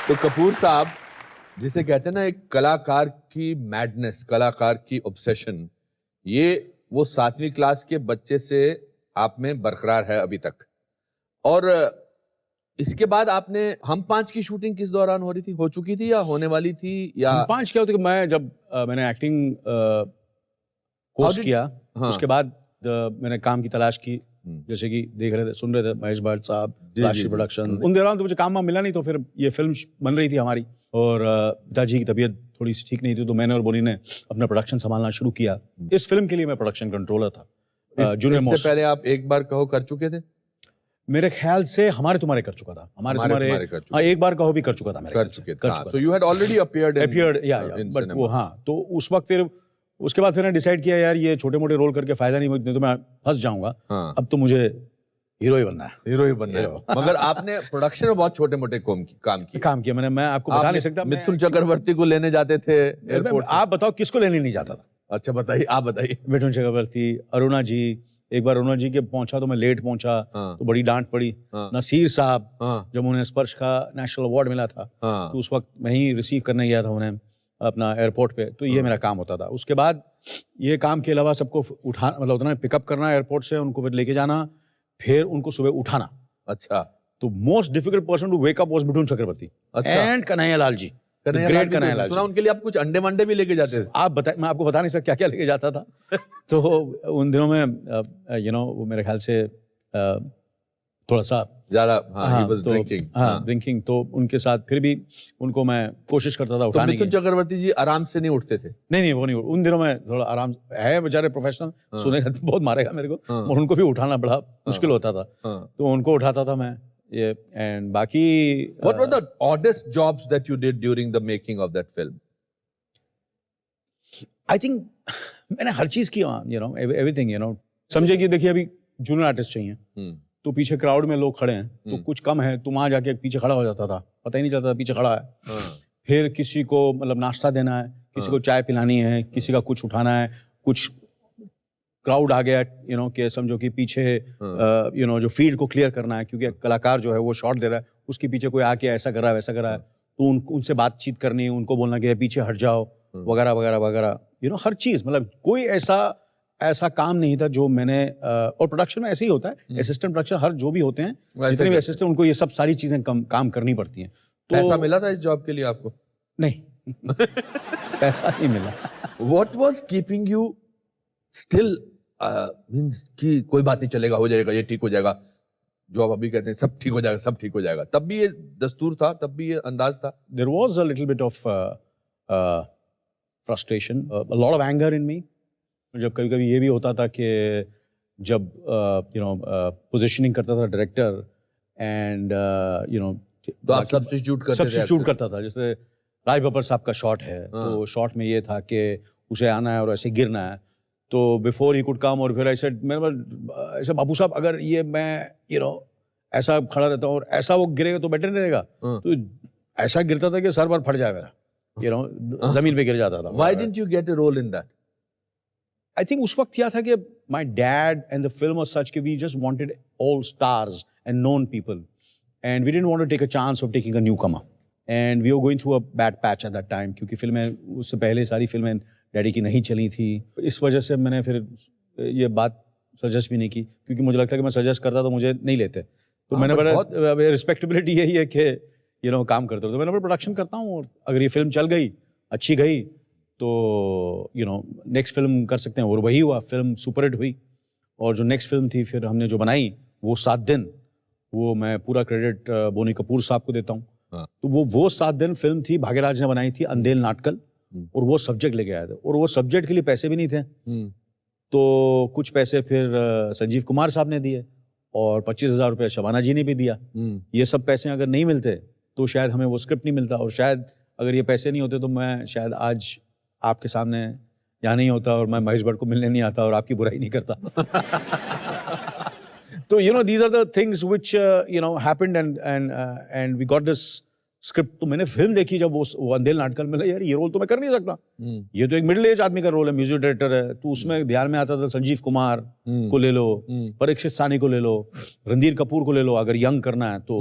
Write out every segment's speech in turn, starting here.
तो कपूर साहब, जिसे कहते हैं ना एक कलाकार की मैडनेस, कलाकार की ऑब्सेशन, ये वो 7वीं क्लास के बच्चे से आप में बरकरार है अभी तक। और इसके बाद आपने हम 5 की शूटिंग किस दौरान हो रही थी, हो चुकी थी या होने वाली थी या? हम 5 क्या होती कि मैं जब मैंने एक्टिंग कोर्स किया, हाँ। उसके बाद मैंने काम की तलाश की, जैसे कि देख रहे थे, सुन रहे थे महेश भट्ट साहब, राशि प्रोडक्शन, उन दौरान तो मुझे काम वाम मिला नहीं, तो फिर ये फिल्म बन रही थी हमारी। और पिताजी की तबीयत थोड़ी सी ठीक नहीं थी, तो मैंने और बोनी ने अपना प्रोडक्शन संभालना शुरू किया। इस फिल्म के लिए मैं प्रोडक्शन कंट्रोलर था। इससे पहले आप एक बार कहो कर चुके थे? मेरे ख्याल से हमारे तुम्हारे कर चुका था, हमारे तुम्हारे कर चुका। एक बार कहो भी कर चुका था मेरे कर चुके थे। So you had already appeared या बट वो हाँ, तो उस वक्त फिर उसके बाद फिर मैंने डिसाइड किया यार ये छोटे मोटे रोल करके फायदा नहीं तो मैं फंस जाऊंगा। हाँ। अब तो मुझे हीरो ही बनना है, हीरो ही बनना है। मगर आपने प्रोडक्शन में बहुत छोटे मोटे काम किया। मैं आपको बता नहीं सकता। मिथुन चक्रवर्ती को लेने जाते थे एयरपोर्ट से। आप बताओ किसको लेने नहीं जाता था? अच्छा बताइए, आप बताइए। मिथुन चक्रवर्ती, अरुणा जी। एक बार अरुणा जी के पहुंचा तो मैं लेट पहुंचा, तो बड़ी डांट पड़ी। नसीर साहब, जब उन्हें स्पर्श का नेशनल अवार्ड मिला था, तो उस वक्त मैं ही रिसीव करने गया था उन्हें अपना एयरपोर्ट पे, तो ये मेरा काम होता था। उसके बाद ये काम के अलावा सबको मतलब उतना पिकअप करना एयरपोर्ट से, उनको फिर लेके जाना, फिर उनको सुबह उठाना। अच्छा। तो most difficult person to wake up was Mithun Chakraborty and Kanhaiya Lal ji, great Kanhaiya Lal ji. उनके लिए आप कुछ अंडे वंडे भी लेके जाते थे? आप बताइए, मैं आपको बता नहीं सकता क्या क्या लेके जाता था। तो उन दिनों में वो मेरे ख्याल से थोड़ा सा ज्यादा ड्रिंकिंग, तो उनके साथ फिर भी उनको मैं कोशिश करता था उठाने की। मिथुन चक्रवर्ती जी आराम से नहीं उठते थे? नहीं, वो नहीं, उन दिनों में थोड़ा आराम है, बेचारे प्रोफेशनल, सुनेगा बहुत मारेगा मेरे को, और उनको भी उठाना बड़ा मुश्किल होता था। तो उनको उठाता था मैं ये। एंड बाकी what were the oddest jobs that you did during the making of that film? I think मैंने हर चीज की, एवरीथिंग, समझे कि देखिए अभी जूनियर आर्टिस्ट चाहिए, तो पीछे क्राउड में लोग खड़े हैं, तो कुछ कम है, तो वहां जाके पीछे खड़ा हो जाता था, पता ही नहीं चलता था पीछे खड़ा है। फिर किसी को मतलब नाश्ता देना है, किसी को चाय पिलानी है, किसी का कुछ उठाना है, कुछ क्राउड आ गया, कि समझो कि पीछे जो फील्ड को क्लियर करना है, क्योंकि कलाकार जो है वो शॉट दे रहा है, उसके पीछे कोई आके ऐसा कर रहा है वैसा कर रहा है, तो उनसे बातचीत करनी है, उनको बोलना कि पीछे हट जाओ, वगैरह वगैरह वगैरह। हर चीज, मतलब कोई ऐसा काम नहीं था जो मैंने और प्रोडक्शन में ऐसे ही होता है, असिस्टेंट प्रोडक्शन हर जो भी होते हैं, जितने भी असिस्टेंट, उनको ये सब सारी चीजें काम करनी पड़ती हैं। तो पैसा मिला था इस जॉब के लिए आपको? नहीं। पैसा नहीं मिला। What was keeping you still means कि कोई बात नहीं, चलेगा, हो जाएगा, ये ठीक हो जाएगा, जो आप अभी कहते हैं सब ठीक हो जाएगा, सब ठीक हो जाएगा, तब भी ये दस्तूर था, तब भी ये अंदाज था? There was a little bit of frustration, a lot of anger in me. जब कभी ये भी होता था कि जब पोजीशनिंग करता था डायरेक्टर एंड तो आप सब्स्टिट्यूट करता था। जैसे राज बब्बर साहब का शॉट है, तो शॉट में ये था कि उसे आना है और ऐसे गिरना है, तो बिफोर ही कुड कम, और फिर ऐसे ऐसे बाबू साहब अगर ये मैं ऐसा खड़ा रहता हूँ और ऐसा वो गिरेगा तो बेटर नहीं रहेगा, तो ऐसा गिरता था कि सर बार फट जाए मेरा, जमीन पे गिर जाता था। Why didn't you get a role in that? I think उस वक्त क्या था कि my dad and the film was such कि we just wanted all stars and known people, and we didn't want to take a chance of taking a newcomer, and we were going through a bad patch at that time, क्योंकि फिल्में उससे पहले सारी फिल्में daddy की नहीं चली थी। इस वजह से मैंने फिर ये बात सजेस्ट भी नहीं की, क्योंकि मुझे लगता है कि मैं सजेस्ट करता तो मुझे नहीं लेते। तो मैंने बड़ा रिस्पेक्टेबिलिटी यही है कि काम करते हो, तो मैंने प्रोडक्शन करता हूँ, अगर ये फिल्म चल गई, अच्छी गई, तो नेक्स्ट फिल्म कर सकते हैं। और वही हुआ, फिल्म सुपरहिट हुई, और जो नेक्स्ट फिल्म थी फिर हमने जो बनाई वो 7 दिन, वो मैं पूरा क्रेडिट बोनी कपूर साहब को देता हूँ। तो वो 7 दिन फिल्म थी, भाग्यराज ने बनाई थी, अंधेल नाटकल, और वो सब्जेक्ट लेके आए थे, और वो सब्जेक्ट के लिए पैसे भी नहीं थे, तो कुछ पैसे फिर संजीव कुमार साहब ने दिए, और 25,000 रुपये शबाना जी ने भी दिया। ये सब पैसे अगर नहीं मिलते तो शायद हमें वो स्क्रिप्ट नहीं मिलता, और शायद अगर ये पैसे नहीं होते तो मैं शायद आज आपके सामने यहाँ नहीं होता, और मैं महेश भट्ट को मिलने नहीं आता और आपकी बुराई नहीं करता। तो these are the things which happened, and we got this script. तो मैंने फिल्म देखी जब वो अंधेल नाटक में, यार ये रोल तो मैं कर नहीं सकता, ये तो एक मिडिल एज आदमी का रोल है, म्यूजिक डायरेक्टर है। तो उसमें ध्यान में आता था संजीव कुमार को ले लो, परीक्षित सानी को ले लो, रणधीर कपूर को ले लो, अगर यंग करना है तो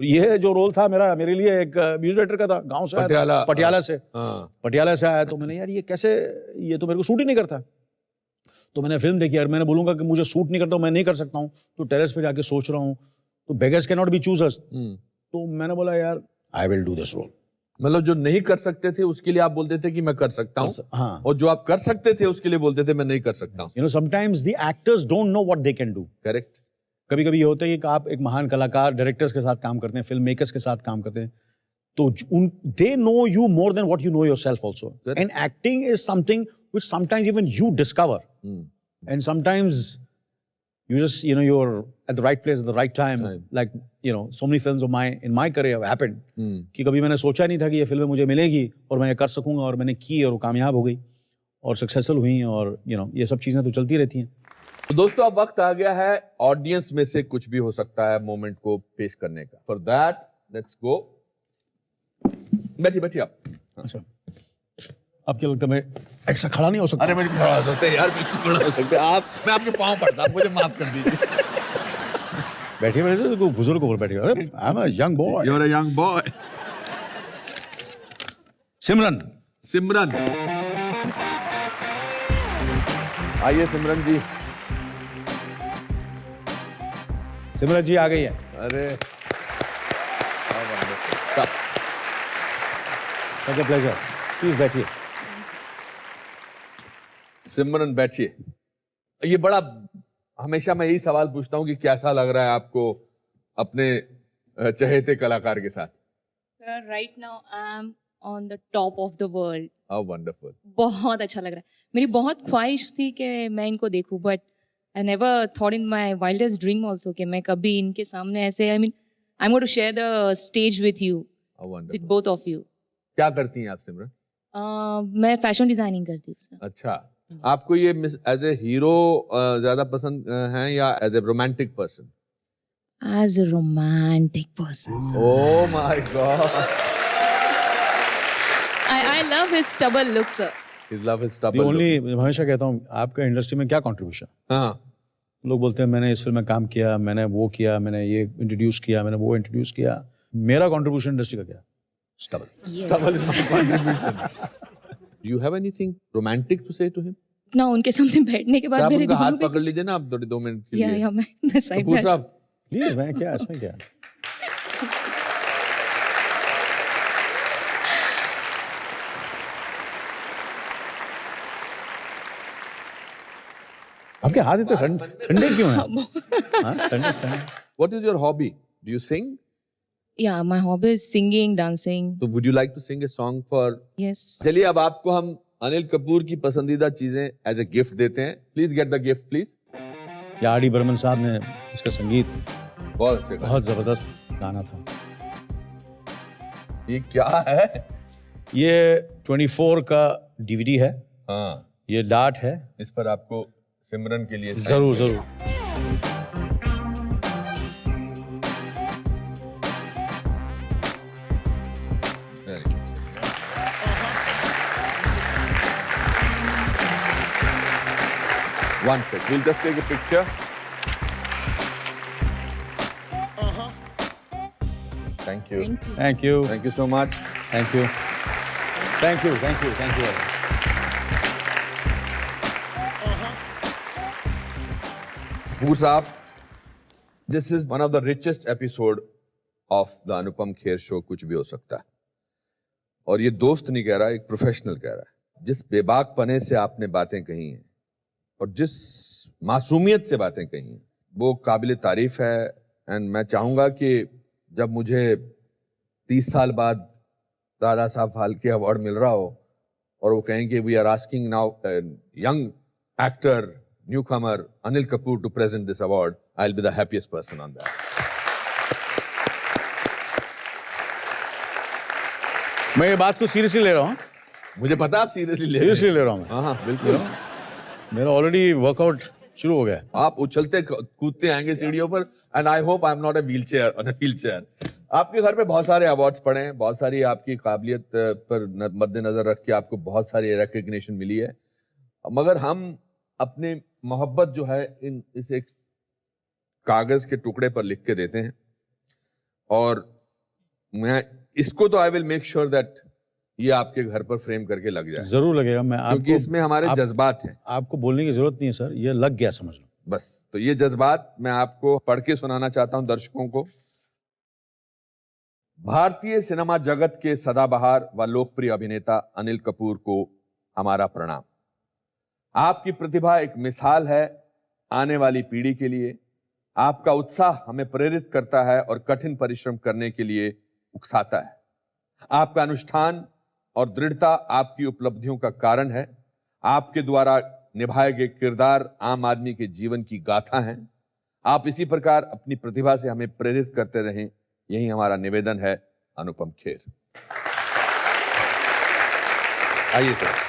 ये जो रोल था मेरे लिए एक म्यूजिक डायरेक्टर का था, गाँव से पटियाला से, पटियाला से आया। तो मैंने यार ये कैसे, ये तो मेरे को सूट ही नहीं करता। तो मैंने फिल्म देखी यार, मैंने बोलूंगा कि मुझे सूट नहीं करता, मैं नहीं कर सकता हूँ। तो टेरेस पे जाके सोच रहा हूँ, तो beggars can not be choosers. तो मैंने बोला यार I will do this role. मतलब जो नहीं कर सकते थे उसके लिए आप बोलते थे कि मैं कर सकता हूँ, हाँ, और जो आप कर सकते थे उसके लिए बोलते थे मैं नहीं कर सकता हूँ। You know sometimes the actors don't know what they can do. Correct. कभी कभी ये होता है कि आप एक महान कलाकार डायरेक्टर्स के साथ काम करते हैं, फिल्म मेकर्स के साथ काम करते हैं, तो they know you more than what you know yourself also. And acting is something which sometimes even you discover, and sometimes you just, you're at the right place at the right time. Like, so many films in my career have happened कि कभी मैंने सोचा नहीं था कि ये फिल्में मुझे मिलेगी और मैं ये कर सकूंगा, और मैंने की और वो कामयाब हो गई और सक्सेसफुल हुई, और ये सब चीज़ें तो चलती रहती हैं। तो दोस्तों अब वक्त आ गया है ऑडियंस में से कुछ भी हो सकता है मोमेंट को पेश करने का। For that let's go. बैठिए आप। अच्छा, अब क्या लगता है मैं एक्स्ट्रा खड़ा नहीं हो सकता? अरे मैं खड़ा हो सकते यार, बिल्कुल खड़ा हो सकते आप। मैं आपके पाँव पड़ता, आप मुझे माफ कर दीजिए। बैठिए मेरे से, बुजुर्ग को बैठिए। अरे I am a young boy. You are a young boy. Simran आइए सिमरन जी। सिमरन जी आ गई है। अरे सच अ प्लेजर, प्लीज बैठिए। सिमरन बैठिए। ये बड़ा, हमेशा मैं यही सवाल पूछता हूँ कि कैसा लग रहा है आपको अपने चहेते कलाकार के साथ? Right now I am on the top of the world. How wonderful. बहुत अच्छा लग रहा है। मेरी बहुत ख्वाहिश थी कि मैं इनको देखूं, but I never thought in my wildest dream also कि मैं कभी इनके सामने ऐसे, I am going to share the stage with you, with both of you. क्या करती हैं आप सिमरन? मैं फैशन डिजाइनिंग करती हूँ सर। अच्छा, आपको ये एज ए हीरो ज्यादा पसंद है या as a romantic person? As a romantic person. Oh my god. I love his stubble look, sir. His love is stubble. हमेशा कहता हूँ आपका इंडस्ट्री में क्या कंट्रीब्यूशन? हाँ, लोग बोलते हैं मैंने इस फिल्म में काम किया, मैंने वो किया, मैंने ये इंट्रोड्यूस किया, मैंने वो इंट्रोड्यूस किया। मेरा कंट्रीब्यूशन इंडस्ट्री का क्या? Stubble. Yes. stubble is my contribution. Do you have anything romantic to say to him? ना उनके सामने बैठने के बाद आप मेरे उनका हाथ दिमाग में पकड़ कुछ- लीजिए ना आप 2 मिनट के लिए। या मैं साइड कपूर में साहब, प्लीज, मैं क्या, इसमें क्या? आपके हाथ इतने ठंडे क्यों हैं? हाँ, ठंडे। what is your hobby? Do you sing? Yeah, my hobby is singing, dancing. So would you like to sing a song for? Yes. चलिए अब आपको हम अनिल कपूर की पसंदीदा चीजें एज ए गिफ्ट देते हैं। Please get the gift please. या आर डी बर्मन साहब ने इसका संगीत बहुत अच्छे गाने। बहुत जबरदस्त गाना था। ये क्या है? ये 24 का डीवीडी है, हाँ, ये डार्ट है। इस पर आपको सिमरन के लिए जरूर जरूर। Very good, sir. One sec, we'll just take a picture. Thank you. Thank you, Thank you so much. Thank you, thank you, thank you, thank you. Kapoor साहब, this is one of the richest episode of the Anupam Kher show. कुछ भी हो सकता है, और ये दोस्त नहीं कह रहा, एक प्रोफेशनल कह रहा है। जिस बेबाकपने से आपने बातें कही हैं और जिस मासूमियत से बातें कही हैं, वो काबिल तारीफ है। एंड मैं चाहूँगा कि जब मुझे 30 साल बाद दादा साहब फाल्के अवार्ड मिल रहा हो और वो कहें कि we are asking now young actor newcomer Anil Kapoor to present this award, I will be the happiest person on that. मैं ये बात को सीरियसली ले रहा हूँ, मुझे पता आप सीरियसली ले सीरियसली ले रहा हूँ मैं। हाँ हाँ बिल्कुल। मेरा ऑलरेडी वर्कआउट शुरू हो गया है। आप उछलते कूदते आएंगे सीढ़ियों पर, and I hope I am not a wheel chair on a wheel chair. आपके घर पे बहुत सारे अवार्ड्स पड़े हैं, बहुत सारी आपकी काबिलियत पर मद्देनजर रख के आपको बहुत सारी रिकग्निशन मिली है, मगर हम अपनी मोहब्बत जो है इस एक कागज के टुकड़े पर लिख के देते हैं, और मैं इसको तो I will make sure that ये आपके घर पर फ्रेम करके लग जाए, जरूर लगेगा। मैं क्योंकि आपको इसमें हमारे जज्बात हैं। आपको बोलने की जरूरत नहीं है सर, ये लग गया समझ लो। बस तो ये जज्बात मैं आपको पढ़ के सुनाना चाहता हूं दर्शकों को। भारतीय सिनेमा जगत के सदाबहार व लोकप्रिय अभिनेता अनिल कपूर को हमारा प्रणाम। आपकी प्रतिभा एक मिसाल है आने वाली पीढ़ी के लिए। आपका उत्साह हमें प्रेरित करता है और कठिन परिश्रम करने के लिए उकसाता है। आपका अनुष्ठान और दृढ़ता आपकी उपलब्धियों का कारण है। आपके द्वारा निभाए गए किरदार आम आदमी के जीवन की गाथा हैं। आप इसी प्रकार अपनी प्रतिभा से हमें प्रेरित करते रहें, यही हमारा निवेदन है। अनुपम खेर। आइए सर।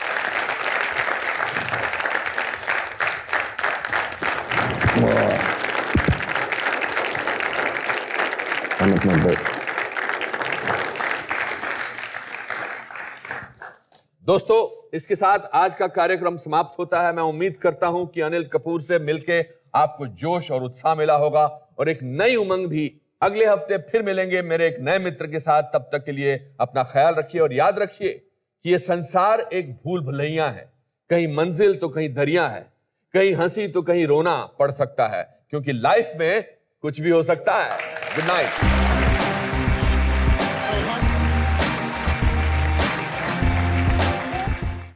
दोस्तों, इसके साथ आज का कार्यक्रम समाप्त होता है। मैं उम्मीद करता हूं कि अनिल कपूर से मिलके आपको जोश और उत्साह मिला होगा और एक नई उमंग भी। अगले हफ्ते फिर मिलेंगे मेरे एक नए मित्र के साथ। तब तक के लिए अपना ख्याल रखिए और याद रखिए कि यह संसार एक भूल भुलैया है। कहीं मंजिल तो कहीं दरिया है, कहीं हंसी तो कहीं रोना पड़ सकता है, क्योंकि लाइफ में कुछ भी हो सकता है। Good night.